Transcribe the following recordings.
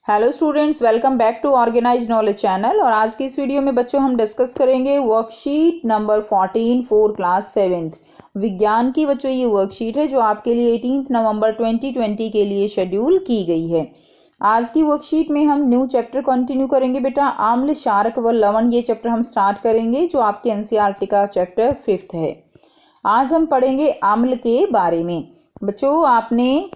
Hello students, welcome back to Organize Knowledge channel. और आज की इस वीडियो में बच्चों हम डिस्कस करेंगे worksheet number 14 for class 7th विज्ञान की। बच्चों ये वर्कशीट है जो आपके लिए 18 नवंबर 2020 के लिए शेड्यूल की गई है। आज की वर्कशीट में हम न्यू चैप्टर कंटिन्यू करेंगे बेटा। आम्ल, क्षारक व लवण, ये चैप्टर हम स्टार्ट करेंगे जो आपके एनसीईआरटी का चैप्टर 5th है। आज हम पढ़ेंगे आम्ल के बारे में। बच्चों आपने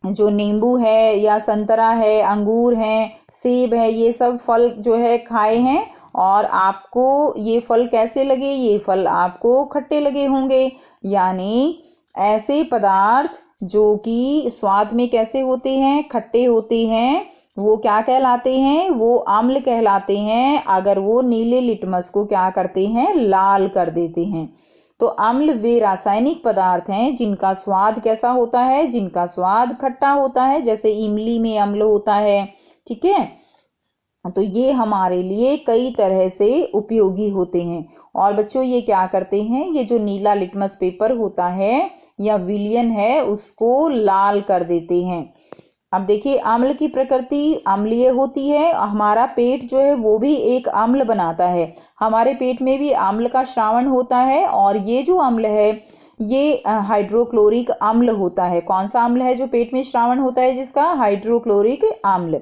जो नींबू है या संतरा है, अंगूर है, सेब है, ये सब फल जो है खाए हैं और आपको ये फल कैसे लगे? ये फल आपको खट्टे लगे होंगे। यानी ऐसे पदार्थ जो कि स्वाद में कैसे होते हैं? खट्टे होते हैं। वो क्या कहलाते हैं? वो अम्ल कहलाते हैं। अगर वो नीले लिटमस को क्या करते हैं? लाल कर देते हैं। तो अम्ल वे रासायनिक पदार्थ हैं जिनका स्वाद कैसा होता है? जिनका स्वाद खट्टा होता है। जैसे इमली में अम्ल होता है, ठीक है। तो ये हमारे लिए कई तरह से उपयोगी होते हैं। और बच्चों ये क्या करते हैं? ये जो नीला लिटमस पेपर होता है या विलियन है उसको लाल कर देते हैं। अब देखिए अम्ल की प्रकृति अम्लीय होती है। हमारा पेट जो है वो भी एक अम्ल बनाता है। हमारे पेट में भी अम्ल का श्रावण होता है और ये जो अम्ल है ये हाइड्रोक्लोरिक अम्ल होता है। कौन सा अम्ल है जो पेट में श्रावण होता है? जिसका हाइड्रोक्लोरिक अम्ल।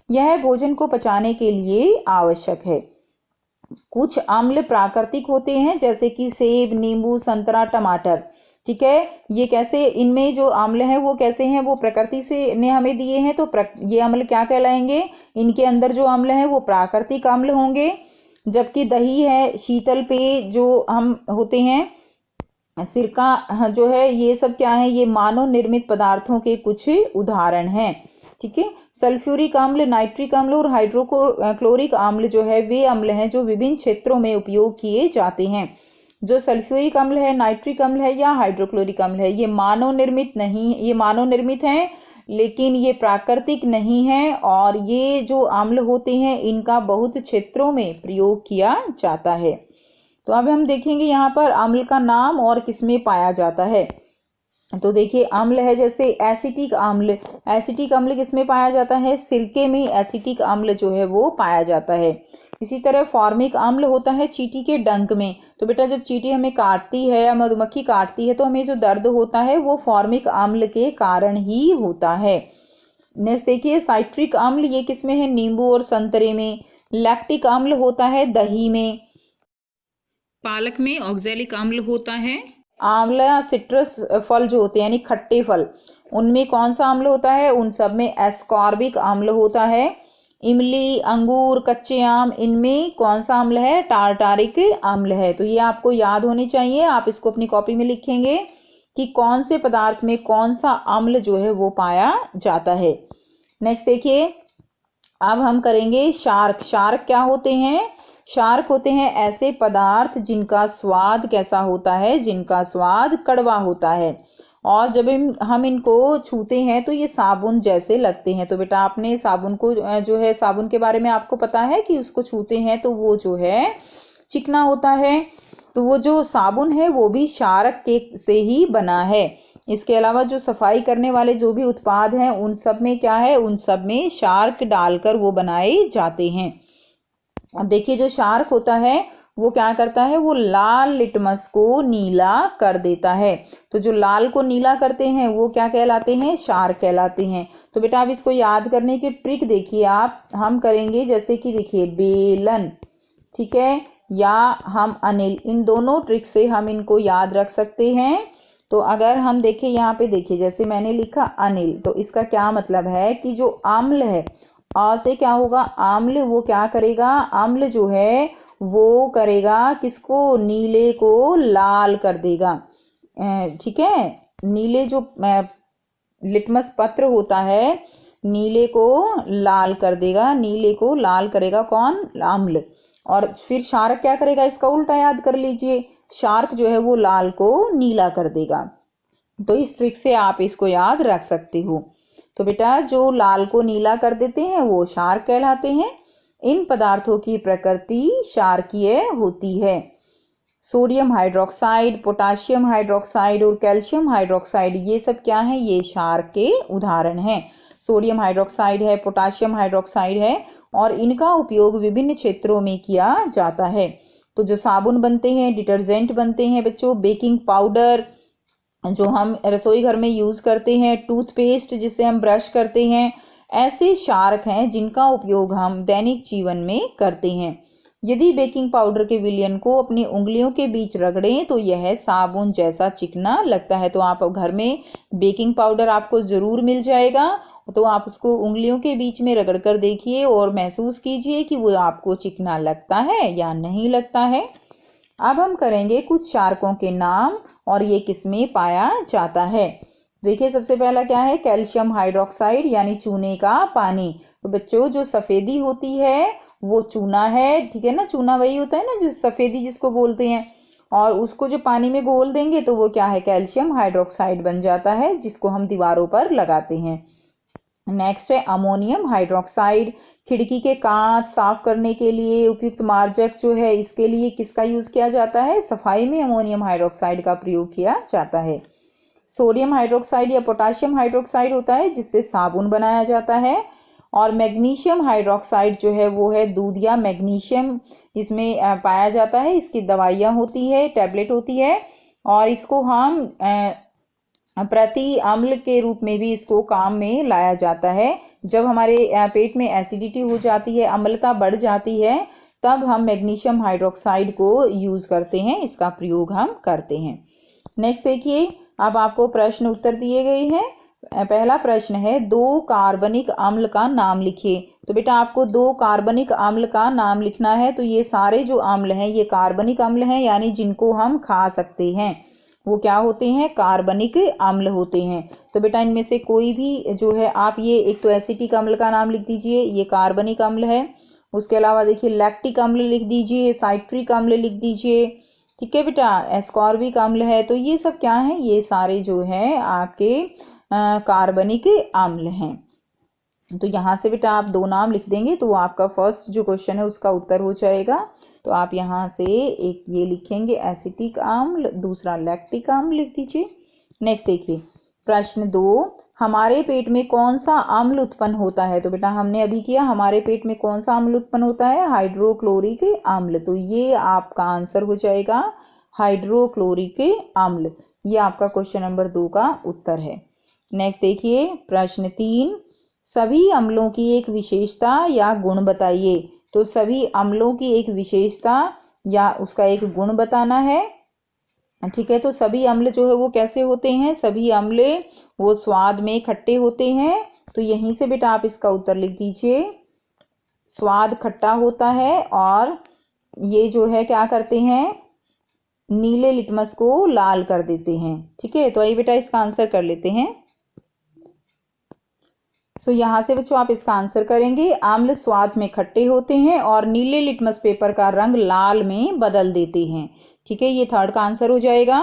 यह भोजन को पचाने के लिए आवश्यक है। कुछ अम्ल प्राकृतिक होते हैं जैसे कि सेब, नींबू, संतरा, टमाटर, ठीक है। ये कैसे, इनमें जो अम्ल हैं वो कैसे हैं? वो प्रकृति से ने हमें दिए हैं। तो ये अम्ल क्या कहलाएंगे? इनके अंदर जो अम्ल हैं वो प्राकृतिक अम्ल होंगे। जबकि दही है, शीतल पेय जो हम होते हैं, सिरका जो है, ये सब क्या है? ये मानव निर्मित पदार्थों के कुछ उदाहरण हैं, ठीक है। सल्फ्यूरिक अम्ल, नाइट्रिक अम्ल और हाइड्रोक्लोरिक अम्ल जो है वे अम्ल हैं जो विभिन्न क्षेत्रों में उपयोग किए जाते हैं। जो सल्फ्यूरिक अम्ल है, नाइट्रिक अम्ल है या हाइड्रोक्लोरिक अम्ल है, ये मानव निर्मित नहीं, ये मानव निर्मित हैं लेकिन ये प्राकृतिक नहीं है। और ये जो अम्ल होते हैं इनका बहुत क्षेत्रों में प्रयोग किया जाता है। तो अब हम देखेंगे यहाँ पर अम्ल का नाम और किसमें पाया जाता है। तो देखिए अम्ल है जैसे एसिटिक अम्ल। एसिटिक अम्ल किसमें पाया जाता है? सिरके में एसिटिक अम्ल जो है वो पाया जाता है। इसी तरह फॉर्मिक अम्ल होता है चींटी के डंक में। तो बेटा जब चींटी हमें काटती है या मधुमक्खी काटती है तो हमें जो दर्द होता है वो फॉर्मिक अम्ल के कारण ही होता है। नेक्स्ट देखिए साइट्रिक अम्ल, ये किसमें है? नींबू और संतरे में। लैक्टिक अम्ल होता है दही में। पालक में ऑक्जेलिक अम्ल होता है। आंवला, सिट्रस फल जो होते हैं यानी खट्टे फल, उनमें कौन सा अम्ल होता है? उन सब में एस्कॉर्बिक अम्ल होता है। इमली, अंगूर, कच्चे आम, इनमें कौन सा अम्ल है? टार्टारिक अम्ल है। तो ये आपको याद होनी चाहिए। आप इसको अपनी कॉपी में लिखेंगे कि कौन से पदार्थ में कौन सा अम्ल जो है वो पाया जाता है। नेक्स्ट देखिए अब हम करेंगे शार्क। शार्क क्या होते हैं? शार्क होते हैं ऐसे पदार्थ जिनका स्वाद कैसा होता है? जिनका स्वाद कड़वा होता है। और जब हम इनको छूते हैं तो ये साबुन जैसे लगते हैं। तो बेटा आपने साबुन को जो है, साबुन के बारे में आपको पता है कि उसको छूते हैं तो वो जो है चिकना होता है। तो वो जो साबुन है वो भी शार्क के से ही बना है। इसके अलावा जो सफाई करने वाले जो भी उत्पाद हैं उन सब में क्या है? उन सब में शार्क डालकर वो बनाए जाते हैं। अब देखिए जो शार्क होता है वो क्या करता है? वो लाल लिटमस को नीला कर देता है। तो जो लाल को नीला करते हैं वो क्या कहलाते हैं? शार्क कहलाते हैं। तो बेटा आप इसको याद करने की ट्रिक देखिए। आप हम करेंगे जैसे कि देखिए बेलन, ठीक है, या हम अनिल, इन दोनों ट्रिक से हम इनको याद रख सकते हैं। तो अगर हम देखें यहाँ पे, देखिए जैसे मैंने लिखा अनिल, तो इसका क्या मतलब है कि जो अम्ल है, आ से क्या होगा? अम्ल, वो क्या करेगा? अम्ल जो है वो करेगा किसको? नीले को लाल कर देगा, ठीक है। नीले जो लिटमस पत्र होता है नीले को लाल कर देगा। नीले को लाल करेगा कौन? अम्ल। और फिर शार्क क्या करेगा? इसका उल्टा याद कर लीजिए। शार्क जो है वो लाल को नीला कर देगा। तो इस ट्रिक से आप इसको याद रख सकते हो। तो बेटा जो लाल को नीला कर देते हैं वो शार्क कहलाते हैं। इन पदार्थों की प्रकृति क्षारकीय होती है। सोडियम हाइड्रोक्साइड, पोटाशियम हाइड्रोक्साइड और कैल्शियम हाइड्रोक्साइड, ये सब क्या है? ये क्षार के उदाहरण हैं। सोडियम हाइड्रोक्साइड है, पोटाशियम हाइड्रोक्साइड है, और इनका उपयोग विभिन्न क्षेत्रों में किया जाता है। तो जो साबुन बनते हैं, डिटर्जेंट बनते हैं बच्चों, बेकिंग पाउडर जो हम रसोई घर में यूज करते हैं, टूथपेस्ट जिसे हम ब्रश करते हैं, ऐसे क्षारक हैं जिनका उपयोग हम दैनिक जीवन में करते हैं। यदि बेकिंग पाउडर के विलयन को अपनी उंगलियों के बीच रगड़ें तो यह साबुन जैसा चिकना लगता है। तो आप घर में बेकिंग पाउडर आपको जरूर मिल जाएगा, तो आप उसको उंगलियों के बीच में रगड़ कर देखिए और महसूस कीजिए कि वो आपको चिकना लगता है या नहीं लगता है। अब हम करेंगे कुछ क्षारकों के नाम और ये किसमें पाया जाता है। देखिए सबसे पहला क्या है, कैल्शियम हाइड्रोक्साइड यानी चूने का पानी। तो बच्चों जो सफेदी होती है वो चूना है, ठीक है ना, चूना वही होता है ना जो सफेदी जिसको बोलते हैं, और उसको जो पानी में घोल देंगे तो वो क्या है, कैल्शियम हाइड्रोक्साइड बन जाता है, जिसको हम दीवारों पर लगाते हैं। नेक्स्ट है अमोनियम हाइड्रोक्साइड। खिड़की के कांच साफ करने के लिए उपयुक्त मार्जक जो है, इसके लिए किसका यूज किया जाता है, सफाई में अमोनियम हाइड्रोक्साइड का प्रयोग किया जाता है। सोडियम हाइड्रोक्साइड या पोटाशियम हाइड्रोक्साइड होता है जिससे साबुन बनाया जाता है। और मैग्नीशियम हाइड्रोक्साइड जो है वो है दूध या मैग्नीशियम इसमें पाया जाता है, इसकी दवाइयाँ होती है, टैबलेट होती है, और इसको हम प्रति अम्ल के रूप में भी इसको काम में लाया जाता है। जब हमारे पेट में एसिडिटी हो जाती है, अम्लता बढ़ जाती है, तब हम मैग्नीशियम हाइड्रोक्साइड को यूज करते हैं, इसका प्रयोग हम करते हैं। नेक्स्ट देखिए, अब आपको प्रश्न उत्तर दिए गए हैं। पहला प्रश्न है, 2 कार्बनिक अम्ल का नाम लिखिए। तो बेटा आपको 2 कार्बनिक अम्ल का नाम लिखना है। तो ये सारे जो अम्ल हैं ये कार्बनिक अम्ल हैं, यानी जिनको हम खा सकते हैं, वो क्या होते हैं, कार्बनिक अम्ल होते हैं। तो बेटा इनमें से कोई भी जो है, आप ये एक तो एसिटिक अम्ल का नाम लिख दीजिए, ये कार्बनिक अम्ल है। उसके अलावा देखिए लैक्टिक अम्ल लिख दीजिए, साइट्रिक अम्ल लिख दीजिए, ठीक है बेटा, एस्कॉर्बिक अम्ल है। तो ये सब क्या है, ये सारे जो है आपके कार्बनिक अम्ल हैं। तो यहाँ से बेटा आप 2 नाम लिख देंगे तो आपका फर्स्ट जो क्वेश्चन है उसका उत्तर हो जाएगा। तो आप यहाँ से एक ये लिखेंगे एसिटिक अम्ल, दूसरा लैक्टिक अम्ल लिख दीजिए। नेक्स्ट देखिए प्रश्न 2, हमारे पेट में कौन सा अम्ल उत्पन्न होता है। तो बेटा हमने अभी किया, हमारे पेट में कौन सा अम्ल उत्पन्न होता है, हाइड्रोक्लोरिक अम्ल। तो ये आपका आंसर हो जाएगा हाइड्रोक्लोरिक अम्ल। ये आपका क्वेश्चन नंबर 2 का उत्तर है। नेक्स्ट देखिए प्रश्न 3, सभी अम्लों की एक विशेषता या गुण बताइए। तो सभी अम्लों की एक विशेषता या उसका एक गुण बताना है, ठीक है। तो सभी अम्ल जो है वो कैसे होते हैं, सभी अम्ल वो स्वाद में खट्टे होते हैं। तो यहीं से बेटा आप इसका उत्तर लिख दीजिए, स्वाद खट्टा होता है, और ये जो है क्या करते हैं, नीले लिटमस को लाल कर देते हैं, ठीक है। तो आइए बेटा इसका आंसर कर लेते हैं। तो यहाँ से बच्चों आप इसका आंसर करेंगे, अम्ल स्वाद में खट्टे होते हैं और नीले लिटमस पेपर का रंग लाल में बदल देते हैं, ठीक है। ये थर्ड का आंसर हो जाएगा।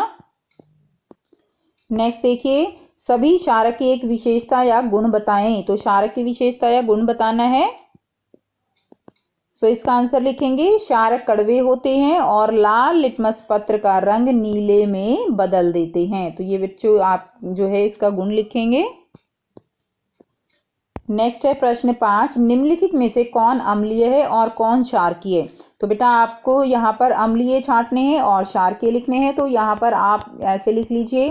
नेक्स्ट देखिए, सभी क्षारक की एक विशेषता या गुण बताएं। तो क्षारक की विशेषता या गुण बताना है। सो इसका आंसर लिखेंगे, क्षारक कड़वे होते हैं और लाल लिटमस पत्र का रंग नीले में बदल देते हैं। तो ये बच्चों आप जो है इसका गुण लिखेंगे। नेक्स्ट है प्रश्न 5, निम्नलिखित में से कौन अम्लीय है और कौन क्षारकीय। तो बेटा आपको यहाँ पर अम्लीय छांटने हैं और क्षारकीय लिखने हैं। तो यहाँ पर आप ऐसे लिख लीजिए,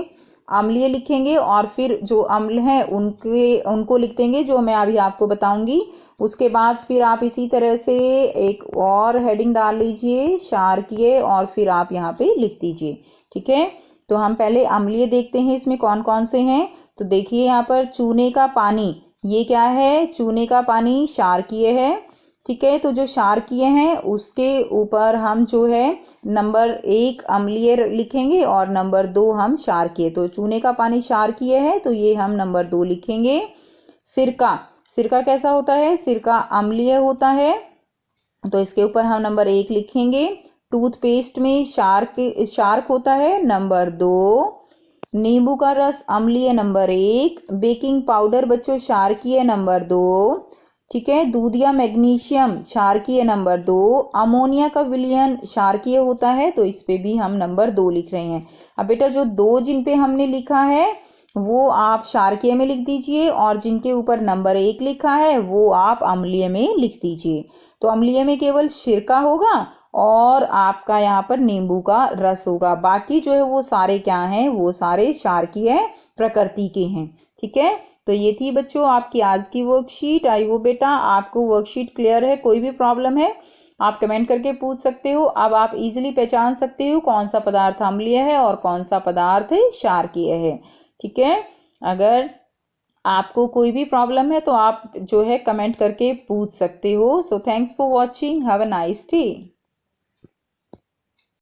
अम्लीय लिखेंगे और फिर जो अम्ल हैं उनको लिख देंगे जो मैं अभी आपको बताऊंगी। उसके बाद फिर आप इसी तरह से एक और हेडिंग डाल लीजिए क्षारकीय, और फिर आप यहाँ पे लिख दीजिए, ठीक है। तो हम पहले अम्लीय देखते हैं इसमें कौन कौन से हैं। तो देखिए यहाँ पर चूने का पानी, ये क्या है, चूने का पानी क्षारकीय है, ठीक है। तो जो क्षारकीय हैं उसके ऊपर हम जो है नंबर 1 अम्लीय लिखेंगे और नंबर 2 हम क्षारकीय। तो चूने का पानी क्षारकीय है तो ये हम नंबर 2 लिखेंगे। सिरका, सिरका कैसा होता है, सिरका अम्लीय होता है, तो इसके ऊपर हम नंबर 1 लिखेंगे। टूथपेस्ट में शार्क होता है, नंबर 2। नींबू का रस अम्लीय, नंबर 1। बेकिंग पाउडर बच्चों क्षारकीय, नंबर 2, ठीक है। दूध या मैग्नीशियम क्षारकीय, नंबर 2। अमोनिया का विलयन क्षारकीय होता है तो इस पे भी हम नंबर 2 लिख रहे हैं। अब बेटा जो 2 जिन पे हमने लिखा है वो आप क्षारकीय में लिख दीजिए और जिनके ऊपर नंबर 1 लिखा है वो आप अम्लीय में लिख दीजिए। तो अम्लीय में केवल सिरका होगा और आपका यहाँ पर नींबू का रस होगा। बाकी जो है वो सारे क्या हैं, वो सारे क्षारकीय प्रकृति के हैं। ठीक है, तो ये थी बच्चों आपकी आज की वर्कशीट। आई होप बेटा आपको वर्कशीट क्लियर है। कोई भी प्रॉब्लम है आप कमेंट करके पूछ सकते हो। अब आप इजीली पहचान सकते हो कौन सा पदार्थ अम्लीय है और कौन सा पदार्थ क्षारकीय है। ठीक है, अगर आपको कोई भी प्रॉब्लम है तो आप जो है कमेंट करके पूछ सकते हो। So thanks for watching, have a nice day.